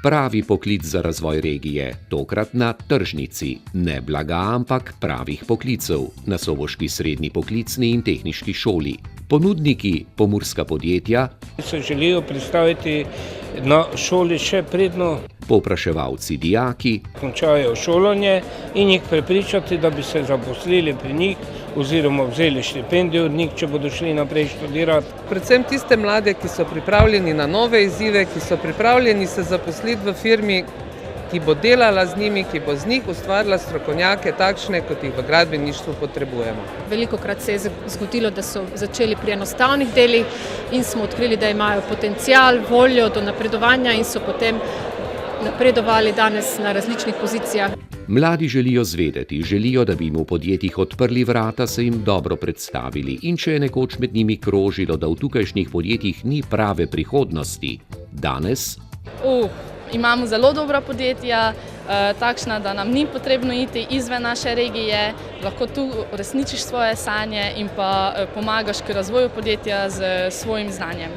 Pravi poklic za razvoj regije, tokrat na tržnici. Ne blaga, ampak pravih poklicev, na soboški srednji poklicni in tehniški šoli. Ponudniki, pomurska podjetja, se želijo predstaviti na šoli še predno. Povpraševalci, dijaki, Končajo šolanje in jih prepričati, da bi se zaposlili pri njih oziroma vzeli štipendijo od njih, če bodo šli naprej študirati. Predvsem tiste mlade, ki so pripravljeni na nove izzive, ki so pripravljeni se zaposliti v firmi, ki bo delala z njimi, ki bo z njih ustvarila strokovnjake takšne, kot jih v gradbeništvu potrebujemo. Velikokrat se je zgodilo, da so začeli pri enostavnih delih in smo odkrili, da imajo potencial, voljo do napredovanja in so potem napredovali danes na različnih pozicijah. Mladi želijo zvedeti, želijo, da bi jim v podjetjih odprli vrata, se jim dobro predstavili in če je nekoč med njimi krožilo, da v tukajšnjih podjetjih ni prave prihodnosti, danes Imamo zelo dobra podjetja, takšna, da nam ni potrebno iti izven naše regije, lahko tu uresničiš svoje sanje in pa pomagaš k razvoju podjetja z svojim znanjem.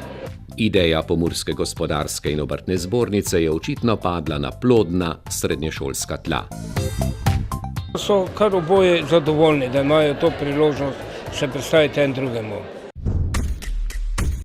Ideja Pomurske gospodarske in obrtne zbornice je očitno padla na plodna srednješolska tla. So kar oboje zadovoljni, da imajo to priložnost se predstaviti en drugemu.